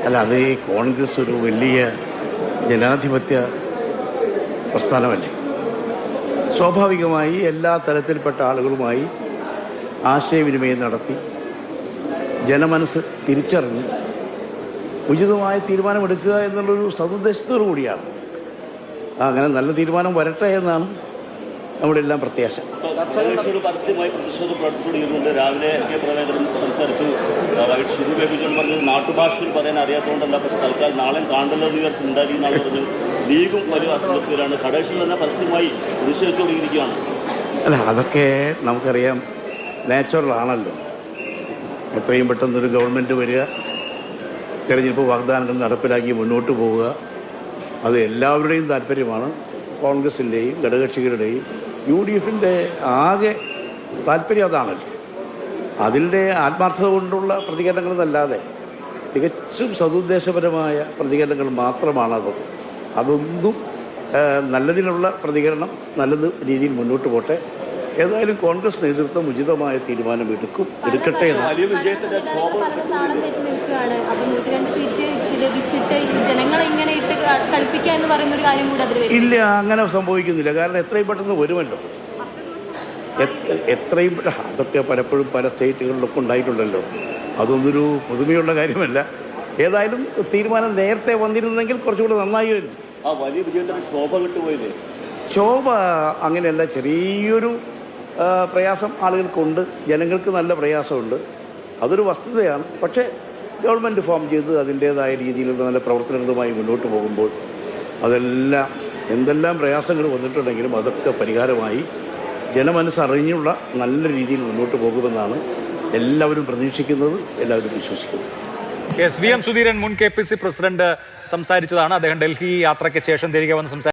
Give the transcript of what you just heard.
അല്ല, അത് ഈ കോൺഗ്രസ് ഒരു വലിയ ജനാധിപത്യ പ്രസ്ഥാനമല്ലേ. സ്വാഭാവികമായി എല്ലാ തലത്തിൽപ്പെട്ട ആളുകളുമായി ആശയവിനിമയം നടത്തി ജനമനസ്സ് തിരിച്ചറിഞ്ഞ് ഉചിതമായ തീരുമാനമെടുക്കുക എന്നുള്ളൊരു സതുദ്ദേശത്തോടു കൂടിയാണ്. അങ്ങനെ നല്ല തീരുമാനം വരട്ടെ എന്നാണ് നമ്മുടെ എല്ലാം പ്രത്യാശ. പരസ്യമായി പ്രതിഷേധം പ്രവർത്തിച്ചുകൊണ്ടിരുന്നുണ്ട്. രാവിലെ കെ പ്രേമചന്ദ്രൻ സംസാരിച്ചു. വൈകിട്ട് ഷിബു ബേബി ജോൺ പറഞ്ഞത് നാട്ടുഭാഷയിൽ പറയാൻ അറിയാത്തതുകൊണ്ടല്ല, പക്ഷേ തൽക്കാലം നാളെ കാണ്ടല്ലോ എന്ന് വിചാരിച്ച് ഉണ്ടായി എന്നാണ് പറഞ്ഞത്. ലീഗും വലിയ അസംതൃപ്തിയിലാണ്. ഘടേഷൻ തന്നെ പരസ്യമായി പ്രതിഷേധിച്ചുകൊണ്ടിരിക്കുകയാണ്. അല്ല, അതൊക്കെ നമുക്കറിയാം, നാച്ചുറൽ ആണല്ലോ. എത്രയും പെട്ടെന്നൊരു ഗവൺമെൻറ് വരിക, തെരഞ്ഞെടുപ്പ് വാഗ്ദാനങ്ങൾ നടപ്പിലാക്കി മുന്നോട്ട് പോവുക, അത് എല്ലാവരുടെയും താല്പര്യമാണ്. കോൺഗ്രസിൻ്റെയും ഘടകകക്ഷികളുടെയും UDFിൻ്റെ ആകെ താല്പര്യം അതാണല്ലോ. അതിൻ്റെ ആത്മാർത്ഥത കൊണ്ടുള്ള പ്രതികരണങ്ങളെന്നല്ലാതെ തികച്ചും സതുദ്ദേശപരമായ പ്രതികരണങ്ങൾ മാത്രമാണത്. അതൊന്നും നല്ലതിനുള്ള പ്രതികരണം നല്ല രീതിയിൽ മുന്നോട്ട് പോട്ടെ. ഏതായാലും കോൺഗ്രസ് നേതൃത്വം ഉചിതമായ തീരുമാനം എടുക്കട്ടെ എന്ന്. വലിയ വിജയത്തിന്റെ ഇല്ല, അങ്ങനെ സംഭവിക്കുന്നില്ല. കാരണം എത്രയും പെട്ടെന്ന് വരുമല്ലോ. എത്രയും അതൊക്കെ പലപ്പോഴും പല സ്റ്റേറ്റുകളിലൊക്കെ ഉണ്ടായിട്ടുണ്ടല്ലോ. അതൊന്നൊരു പുതുമയുള്ള കാര്യമല്ല. ഏതായാലും തീരുമാനം നേരത്തെ വന്നിരുന്നെങ്കിൽ കുറച്ചുകൂടെ നന്നായി വരും. വലിയ വിജയത്തിന് ശോഭ കിട്ടുപോയില്ലേ? ശോഭ അങ്ങനെയല്ല. ചെറിയൊരു പ്രയാസം ആളുകൾക്കുണ്ട്, ജനങ്ങൾക്ക് നല്ല പ്രയാസമുണ്ട്, അതൊരു വസ്തുതയാണ്. പക്ഷേ ഗവൺമെൻറ് ഫോം ചെയ്ത് അതിൻ്റേതായ രീതിയിലുള്ള നല്ല പ്രവർത്തനങ്ങളുമായി മുന്നോട്ട് പോകുമ്പോൾ അതെല്ലാം എന്തെല്ലാം പ്രയാസങ്ങൾ വന്നിട്ടുണ്ടെങ്കിലും അതൊക്കെ പരിഹാരമായി ജനമനസ്സറിഞ്ഞുള്ള നല്ല രീതിയിൽ മുന്നോട്ട് പോകുമെന്നാണ് എല്ലാവരും പ്രതീക്ഷിക്കുന്നത്, എല്ലാവരും വിശ്വസിക്കുന്നത്. VM സുധീരൻ മുൻ KPC പ്രസിഡന്റ് സംസാരിച്ചതാണ്. അദ്ദേഹം ഡൽഹി യാത്രയ്ക്ക് ശേഷം തിരികെ വന്ന്